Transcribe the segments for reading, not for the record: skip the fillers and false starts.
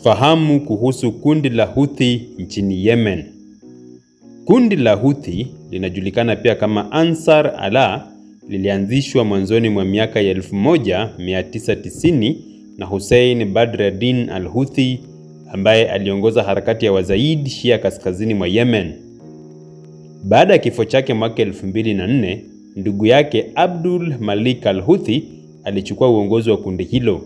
Fahamu kuhusu kundi la Houthi nchini Yemen. Kundi la Houthi linajulikana pia kama Ansar Allah, lilianzishwa mwanzoni mwa miaka ya 1990 na Hussein Badreddin al-Houthi ambaye aliongoza harakati ya Wazayid Shia kaskazini mwa Yemen. Baada ya kifo chake mwaka 2004, ndugu yake Abdul Malik al-Houthi alichukua uongozi wa kundi hilo.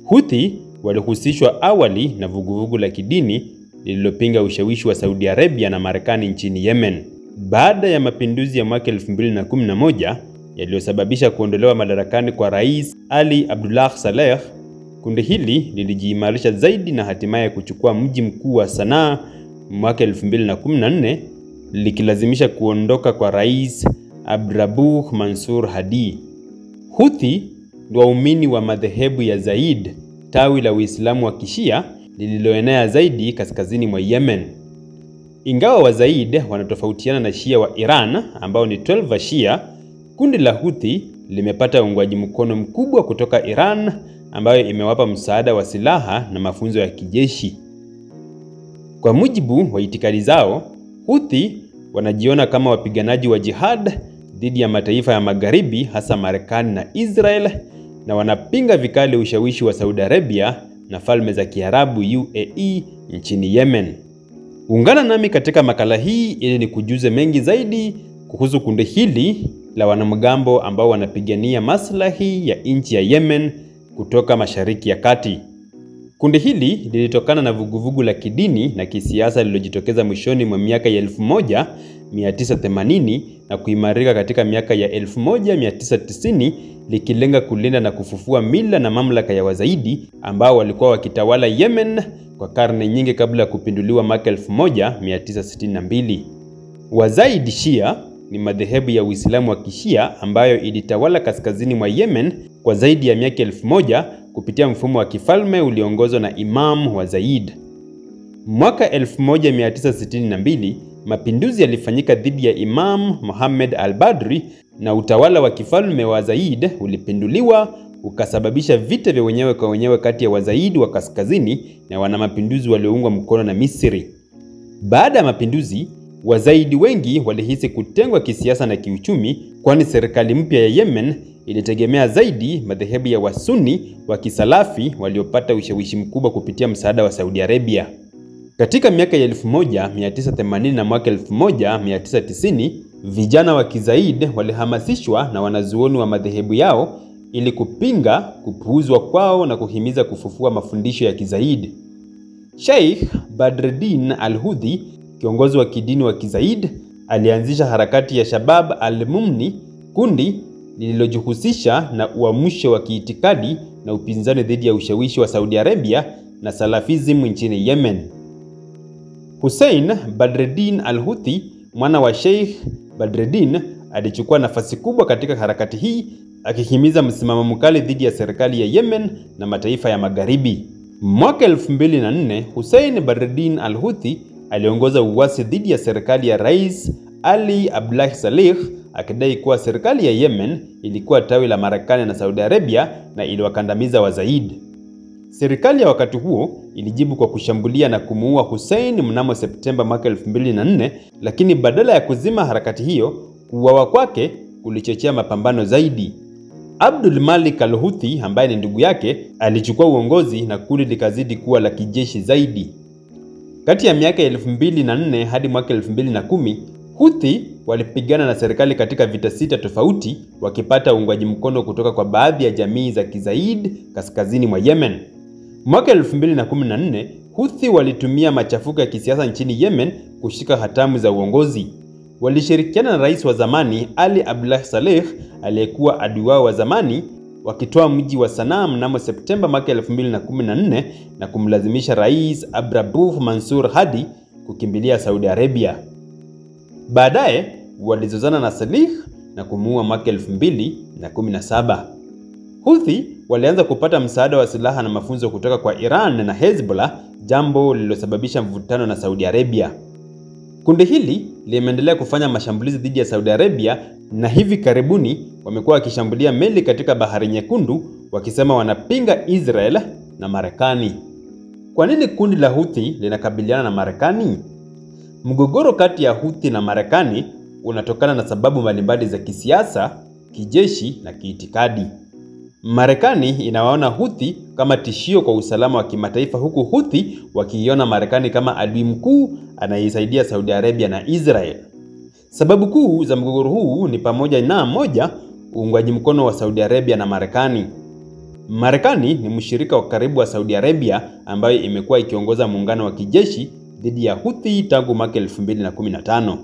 Houthi walihusishwa awali na vuguvugu la kidini lililopinga ushawishi wa Saudi Arabia na Marekani nchini Yemen. Baada ya mapinduzi ya mwaka 2011 yaliyosababisha kuondolewa madarakani kwa Rais Ali Abdullah Saleh, kundi hili lilijiimarisha zaidi na hatimaye kuchukua mji mkuu wa Sanaa mwaka 2014, likilazimisha kuondoka kwa Rais Abdrabuh Mansur Hadi. Houthi ni waumini wa madhehebu ya Zaid, tawi la Uislamu wa Kishia lililoenea zaidi kaskazini mwa Yemen. Ingawa Wazaid wanatofautiana na Shia wa Iran ambao ni 12 Shia, kundi la Houthi limepata uungwaji mkono mkubwa kutoka Iran ambayo imewapa msaada wa silaha na mafunzo ya kijeshi. Kwa mujibu wa itikadi zao, Houthi wanajiona kama wapiganaji wa jihad dhidi ya mataifa ya Magharibi, hasa Marekani na Israel, na wanapinga vikali ushawishi wa Saudi Arabia na falme za Kiarabu UAE nchini Yemen. Ungana nami katika makala hii ili nikujuze mengi zaidi kuhusu kundi hili la wanamgambo ambao wanapigania maslahi ya nchi ya Yemen kutoka Mashariki ya Kati. Kundi hili lilitokana na vuguvugu la kidini na kisiasa lililojitokeza mwishoni mwa miaka ya 1980 na kuimarika katika miaka ya 1990, likilenga kulinda na kufufua mila na mamlaka ya Wazaidi ambao walikuwa wakitawala Yemen kwa karne nyingi kabla ya kupinduliwa mwaka 1962. Wazaidi Shia ni madhehebu ya Uislamu wa Kishia ambayo ilitawala kaskazini mwa Yemen kwa zaidi ya miaka 1000 kupitia mfumo wa kifalme uliongozwa na Imam wa Zaid. Mwaka 1962, mapinduzi yalifanyika dhidi ya Imam Muhammad al-Badri na utawala wa kifalme wa Zaid ulipinduliwa, ukasababisha vita vya wenyewe kwa wenyewe kati ya Wazaid wa kaskazini na wanamapinduzi walioungwa mkono na Misri. Baada ya mapinduzi, Wazaidi wengi walihisi kutengwa kisiasa na kiuchumi, kwani serikali mpya ya Yemen ilitegemea zaidi madhehebu ya Wasuni wa Kisalafi waliopata ushawishi mkubwa kupitia msaada wa Saudi Arabia. Katika miaka ya 1980 na mwaka 1990, vijana wa Kizaid walihamasishwa na wanazuoni wa madhehebu yao ili kupinga kupuuzwa kwao na kuhimiza kufufua mafundisho ya Kizaid. Sheikh Badreddin al-Houthi, kiongozi wa kidini wa Kizaid, alianzisha harakati ya Shabab al-Mumni, kundi lililojihusisha na uamsho wa kiitikadi na upinzani dhidi ya ushawishi wa Saudi Arabia na Salafism nchini Yemen. Hussein Badreddin al-Houthi, mwana wa Sheikh Badreddin, alichukua nafasi kubwa katika harakati hii, akihimiza msimamo mkali dhidi ya serikali ya Yemen na mataifa ya Magharibi. Mwaka 2004, Hussein Badreddin al-Houthi aliongoza uasi dhidi ya serikali ya Rais Ali Abdullah Saleh, akidai kuwa serikali ya Yemen ilikuwa tawi la Marekani na Saudi Arabia na iliwakandamiza Wazaid. Serikali ya wakati huo ilijibu kwa kushambulia na kumuua Hussein mnamo Septemba mwaka 2004, lakini badala ya kuzima harakati hiyo, kuuawa kwake kulichochea mapambano zaidi. Abdul Malik al-Houthi, ambaye ni ndugu yake, alichukua uongozi na kundi likazidi kuwa la kijeshi zaidi. Kati ya miaka 2004 hadi mwaka 2010, Houthi walipigana na serikali katika vita 6 tofauti, wakipata uungwaji mkono kutoka kwa baadhi ya jamii za Kizaid kaskazini mwa Yemen. Mwaka 2014, Houthi walitumia machafuko ya kisiasa nchini Yemen kushika hatamu za uongozi. Walishirikiana na rais wa zamani Ali Abdullah Saleh, aliyekuwa adui wao wa zamani, wakitoa mji wa Sanaa mnamo Septemba mwaka 2014 na kumlazimisha Rais Abdrabuh Mansur Hadi kukimbilia Saudi Arabia. Baadaye walizozana na Saleh na kumuua mwaka 2017. Houthi walianza kupata msaada wa silaha na mafunzo kutoka kwa Iran na Hezbollah, jambo lililosababisha mvutano na Saudi Arabia. Kundi hili limeendelea kufanya mashambulizi dhidi ya Saudi Arabia na hivi karibuni wamekuwa wakishambulia meli katika Bahari Nyekundu wakisema wanapinga Israel na Marekani. Kwa nini kundi la Houthi linakabiliana na Marekani? Mgogoro kati ya Houthi na Marekani unatokana na sababu mbalimbali za kisiasa, kijeshi na kiitikadi. Marekani inawaona Houthi kama tishio kwa usalama wa kimataifa, huku Houthi wakiiona Marekani kama adui mkuu anayesaidia Saudi Arabia na Israel. Sababu kuu za mgogoro huu ni pamoja na: moja, uungwaji mkono wa Saudi Arabia na Marekani. Marekani ni mshirika wa karibu wa Saudi Arabia ambayo imekuwa ikiongoza muungano wa kijeshi dhidi ya Houthi tangu mwaka 2015.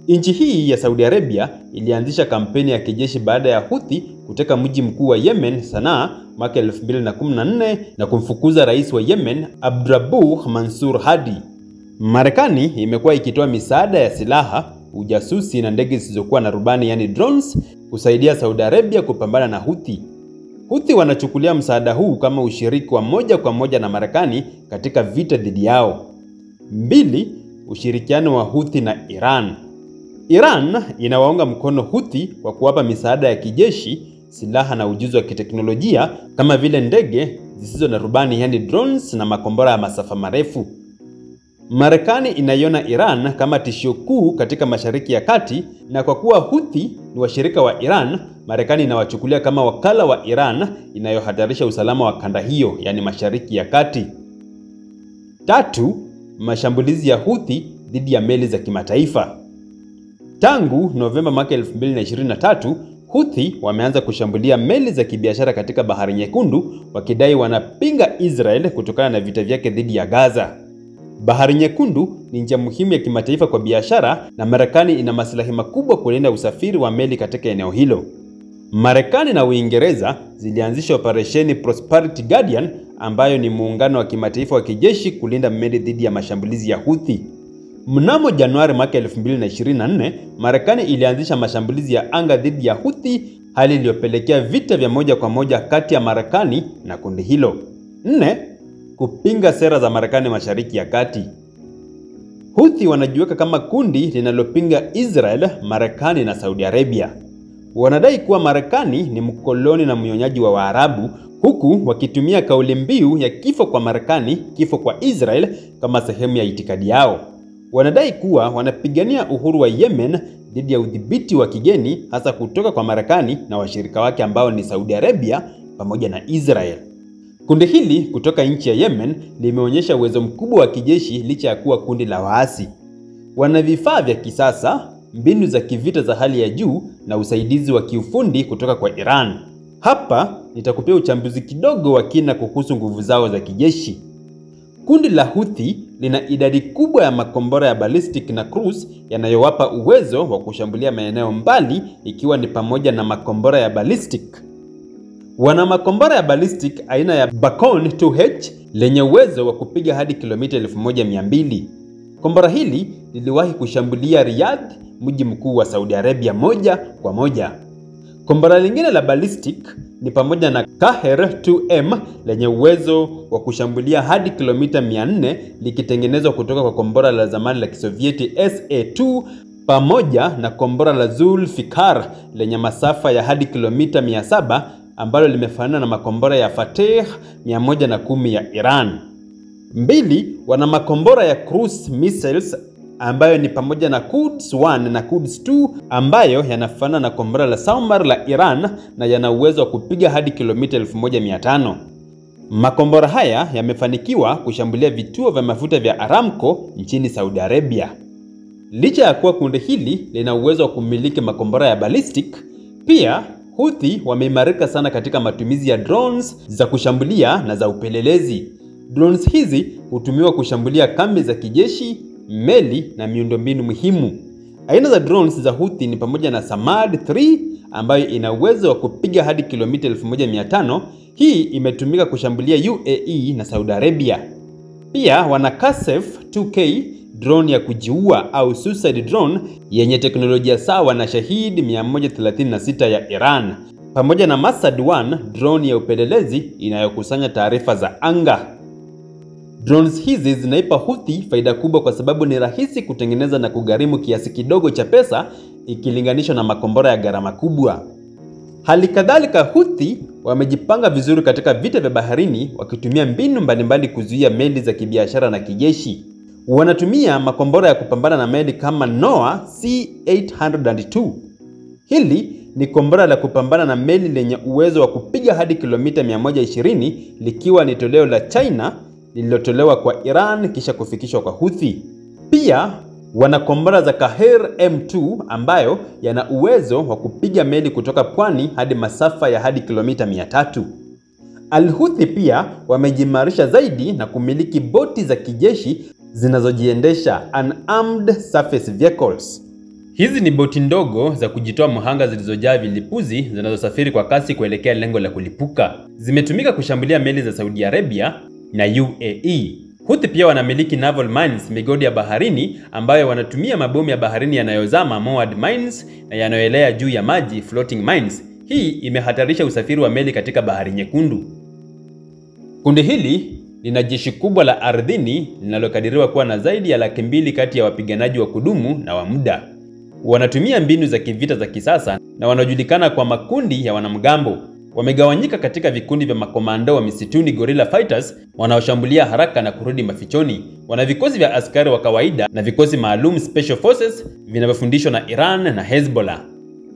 Nchi hii ya Saudi Arabia ilianzisha kampeni ya kijeshi baada ya Houthi kuteka mji mkuu wa Yemen, Sanaa, mwaka 2014 na kumfukuza rais wa Yemen, Abdrabbuh Mansur Hadi. Marekani imekuwa ikitoa misaada ya silaha, ujasusi na ndege zisizokuwa na rubani yani drones kusaidia Saudi Arabia kupambana na Houthi. Houthi wanachukulia msaada huu kama ushiriki wa moja kwa moja na Marekani katika vita dhidi yao. 2. Ushirikiano wa Houthi na Iran. Iran inawaunga mkono Houthi kwa kuwapa misaada ya kijeshi, silaha na ujuzi wa kiteknolojia kama vile ndege zisizo na rubani yani drones na makombora ya masafa marefu. Marekani inaiona Iran kama tishio kuu katika Mashariki ya Kati, na kwa kuwa Houthi ni washirika wa Iran, Marekani inawachukulia kama wakala wa Iran inayohatarisha usalama wa kanda hiyo, yani Mashariki ya Kati. 3. Mashambulizi ya Houthi dhidi ya meli za kimataifa. Tangu Novemba mwaka 2023, Houthi wameanza kushambulia meli za kibiashara katika Bahari Nyekundu wakidai wanapinga Israel kutokana na vita vyake dhidi ya Gaza. Bahari Nyekundu ni njia muhimu ya kimataifa kwa biashara na Marekani ina maslahi makubwa kulinda usafiri wa meli katika eneo hilo. Marekani na Uingereza zilianzisha operesheni Prosperity Guardian ambayo ni muungano wa kimataifa wa kijeshi kulinda meli dhidi ya mashambulizi ya Houthi. Mnamo Januari mwaka 2024, Marekani ilianzisha mashambulizi ya anga dhidi ya Houthi, hali iliyopelekea vita vya moja kwa moja kati ya Marekani na kundi hilo. 4. Kupinga sera za Marekani Mashariki ya Kati. Houthi wanajiweka kama kundi linalopinga Israel, Marekani na Saudi Arabia. Wanadai kuwa Marekani ni mkoloni na mnyonyaji wa Waarabu, huku wakitumia kauli mbiu ya kifo kwa Marekani, kifo kwa Israel kama sehemu ya itikadi yao. Wanadai kuwa wanapigania uhuru wa Yemen dhidi ya udhibiti wa kigeni, hasa kutoka kwa Marekani na washirika wake ambao ni Saudi Arabia pamoja na Israel. Kundi hili kutoka nchi ya Yemen limeonyesha uwezo mkubwa wa kijeshi licha ya kuwa kundi la waasi. Wana vifaa vya kisasa, mbinu za kivita za hali ya juu na usaidizi wa kiufundi kutoka kwa Iran. Hapa nitakupea uchambuzi kidogo wa kina kuhusu nguvu zao za kijeshi. Kundi la Houthi lina idadi kubwa ya makombora ya ballistic na cruise yanayowapa uwezo wa kushambulia maeneo mbali, ikiwa ni pamoja na makombora ya ballistic. Wana makombora ya ballistic aina ya Bakon 2H lenye uwezo wa kupiga hadi kilomita 1200. Kombora hili liliwahi kushambulia Riyadh, mji mkuu wa Saudi Arabia, moja kwa moja. Kombora lingine la ballistic ni pamoja na Kaher 2M lenye uwezo wa kushambulia hadi kilomita 400, likitengenezwa kutoka kwa kombora la zamani la Kisovieti SA2, pamoja na kombora la Zulfikar lenye masafa ya hadi kilomita 700 ambalo limefanana na makombora ya Fateh 110 ya Iran. 2. Wana makombora ya cruise missiles ambayo ni pamoja na Quds 1 na Quds 2 ambayo yanafanana na kombora la Saumar la Iran na yana uwezo wa kupiga hadi kilomita 1500. Makombora haya yamefanikiwa kushambulia vituo vya mafuta vya Aramco nchini Saudi Arabia. Licha ya kuwa kundi hili lina uwezo wa kumiliki makombora ya ballistic, pia Houthi wameimarika sana katika matumizi ya drones za kushambulia na za upelelezi. Drones hizi hutumiwa kushambulia kambi za kijeshi, meli na miundombinu muhimu. Aina za drones za Houthi ni pamoja na Samad 3 ambayo ina uwezo wa kupiga hadi kilomita 1500. Hii imetumika kushambulia UAE na Saudi Arabia. Pia wana Kasef 2K drone ya kujiua au suicide drone yenye teknolojia sawa na Shahid 136 ya Iran, pamoja na Masad 1 drone ya upelelezi inayokusanya taarifa za anga. Drones hizi zinaipa Houthi faida kubwa kwa sababu ni rahisi kutengeneza na kugharimu kiasi kidogo cha pesa ikilinganishwa na makombora ya gharama kubwa. Hali kadhalika Houthi wamejipanga vizuri katika vita vya baharini wakitumia mbinu mbalimbali kuzuia meli za kibiashara na kijeshi. Wanatumia makombora ya kupambana na meli kama Noah C-802. Hili ni kombora la kupambana na meli lenye uwezo wa kupiga hadi kilomita 120 likiwa ni toleo la China lililotolewa kwa Iran kisha kufikishwa kwa Houthi. Pia wana kombora za Kaher M2 ambayo yana uwezo wa kupiga meli kutoka pwani hadi masafa ya hadi kilomita 300. Al-Houthi pia wamejimarisha zaidi na kumiliki boti za kijeshi zinazojiendesha, unarmed surface vehicles. Hizi ni boti ndogo za kujitoa mhanga zilizojaa vilipuzi zinazosafiri kwa kasi kuelekea lengo la kulipuka. Zimetumika kushambulia meli za Saudi Arabia na UAE. Houthi pia wanamiliki naval mines, migodi ya baharini ambayo wanatumia mabomu ya baharini yanayozama, moored mines, na yanayoelea juu ya maji, floating mines. Hii imehatarisha usafiri wa meli katika Bahari Nyekundu. Kundi hili lina jeshi kubwa la ardhini linalokadiriwa kuwa na zaidi ya 200,000 kati ya wapiganaji wa kudumu na wa muda. Wanatumia mbinu za kivita za kisasa na wanajulikana kwa makundi ya wanamgambo. Wamegawanyika katika vikundi vya makomando wa misituni, guerrilla fighters, wanaoshambulia haraka na kurudi mafichoni. Wana vikosi vya askari wa kawaida na vikosi maalum, special forces, vinavyofundishwa na Iran na Hezbollah.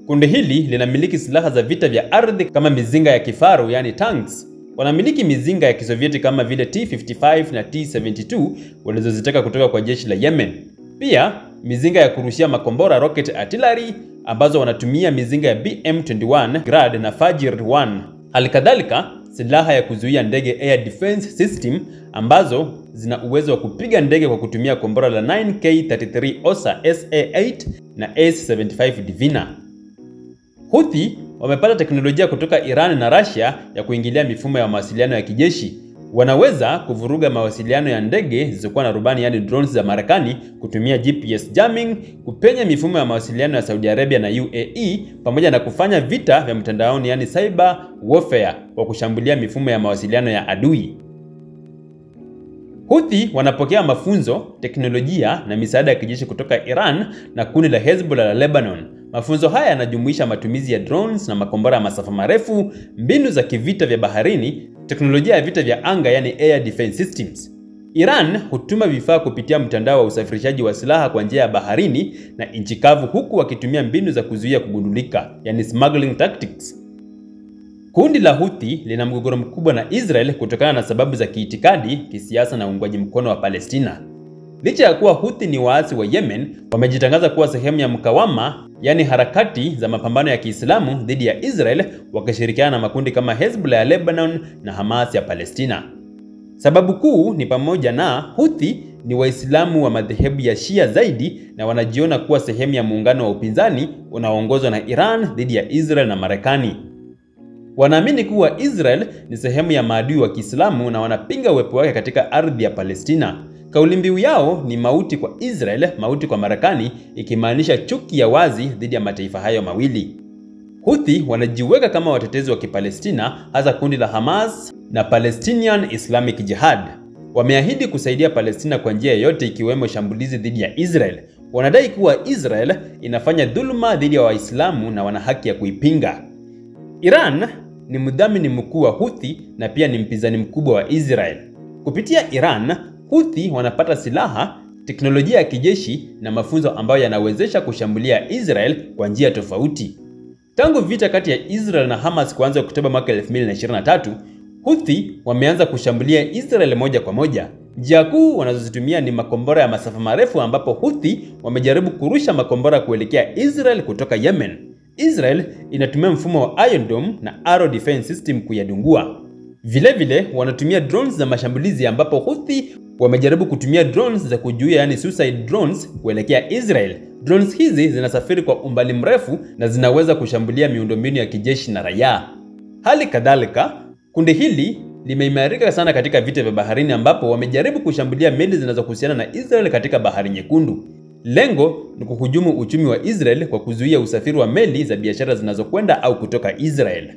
Kundi hili linamiliki silaha za vita vya ardhi kama mizinga ya kifaru, yani tanks. Wanamiliki mizinga ya Kisovieti kama vile T-55 na T-72 walizoziteka kutoka kwa jeshi la Yemen. Pia mizinga ya kurushia makombora, rocket artillery, ambazo wanatumia mizinga ya BM-21 Grad na Fajr 1. Halikadhalika silaha ya kuzuia ndege, air defense system, ambazo zina uwezo wa kupiga ndege kwa kutumia kombora la 9K-33 Osa SA-8 na S-75 Divina. Houthi wamepata teknolojia kutoka Iran na Russia ya kuingilia mifumo ya mawasiliano ya kijeshi. Wanaweza kuvuruga mawasiliano ya ndege zisizokuwa na rubani, yani drones za Marekani, kutumia GPS jamming, kupenya mifumo ya mawasiliano ya Saudi Arabia na UAE, pamoja na kufanya vita vya mtandaoni, yani cyber warfare, kwa kushambulia mifumo ya mawasiliano ya adui. Houthi wanapokea mafunzo, teknolojia na misaada ya kijeshi kutoka Iran na kundi la Hezbollah la Lebanon. Mafunzo haya yanajumuisha matumizi ya drones na makombora ya masafa marefu, mbinu za kivita vya baharini, teknolojia ya vita vya anga, yani air defense systems. Iran hutuma vifaa kupitia mtandao wa usafirishaji wa silaha kwa njia ya baharini na nchi kavu, huku wakitumia mbinu za kuzuia kugundulika, yani smuggling tactics. Kundi la Houthi lina mgogoro mkubwa na Israel kutokana na sababu za kiitikadi, kisiasa na uungwaji mkono wa Palestina. Licha ya kuwa Houthi ni waasi wa Yemen, wamejitangaza kuwa sehemu ya mukawama, yani harakati za mapambano ya Kiislamu dhidi ya Israel, wakishirikiana na makundi kama Hezbollah ya Lebanon na Hamas ya Palestina. Sababu kuu ni pamoja na Houthi ni Waislamu wa madhehebu ya Shia zaidi na wanajiona kuwa sehemu ya muungano wa upinzani unaoongozwa na Iran dhidi ya Israel na Marekani. Wanaamini kuwa Israel ni sehemu ya maadui wa Kiislamu na wanapinga uwepo wake katika ardhi ya Palestina. Kauli mbiu yao ni mauti kwa Israel, mauti kwa Marekani, ikimaanisha chuki ya wazi dhidi ya mataifa hayo mawili. Houthi wanajiweka kama watetezi wa Kipalestina, hasa kundi la Hamas na Palestinian Islamic Jihad. Wameahidi kusaidia Palestina kwa njia yoyote, ikiwemo shambulizi dhidi ya Israel. Wanadai kuwa Israel inafanya dhuluma dhidi ya Waislamu na wana haki ya kuipinga. Iran ni mdhamini mkuu wa Houthi na pia ni mpinzani mkubwa wa Israel. Kupitia Iran, Houthi wanapata silaha, teknolojia ya kijeshi na mafunzo ambayo yanawezesha kushambulia Israel kwa njia tofauti. Tangu vita kati ya Israel na Hamas kuanza Oktoba mwaka 2023, Houthi wameanza kushambulia Israel moja kwa moja. Njia kuu wanazozitumia ni makombora ya masafa marefu, ambapo Houthi wamejaribu kurusha makombora kuelekea Israel kutoka Yemen. Israel inatumia mfumo wa Iron Dome na Arrow Defense System kuyadungua. Vilevile wanatumia drones za mashambulizi, ambapo Houthi wamejaribu kutumia drones za kuzuia, yani suicide drones, kuelekea Israel. Drones hizi zinasafiri kwa umbali mrefu na zinaweza kushambulia miundombinu ya kijeshi na raia. Hali kadhalika, kundi hili limeimarika sana katika vita vya baharini, ambapo wamejaribu kushambulia meli zinazohusiana na Israel katika Bahari Nyekundu. Lengo ni kuhujumu uchumi wa Israel kwa kuzuia usafiri wa meli za biashara zinazokwenda au kutoka Israel.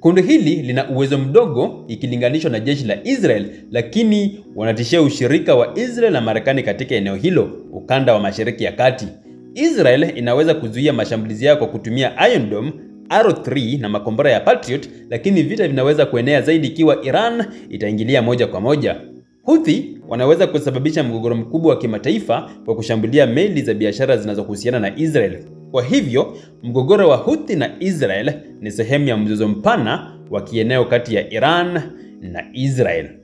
Kundi hili lina uwezo mdogo ikilinganishwa na jeshi la Israel, lakini wanatishia ushirika wa Israel na Marekani katika eneo hilo, ukanda wa Mashariki ya Kati. Israel inaweza kuzuia mashambulizi yao kwa kutumia Iron Dome, Arrow 3 na makombora ya Patriot, lakini vita vinaweza kuenea zaidi ikiwa Iran itaingilia moja kwa moja. Houthi wanaweza kusababisha mgogoro mkubwa wa kimataifa kwa kushambulia meli za biashara zinazohusiana na Israel. Kwa hivyo, mgogoro wa Houthi na Israel ni sehemu ya mzozo mpana wa kieneo kati ya Iran na Israel.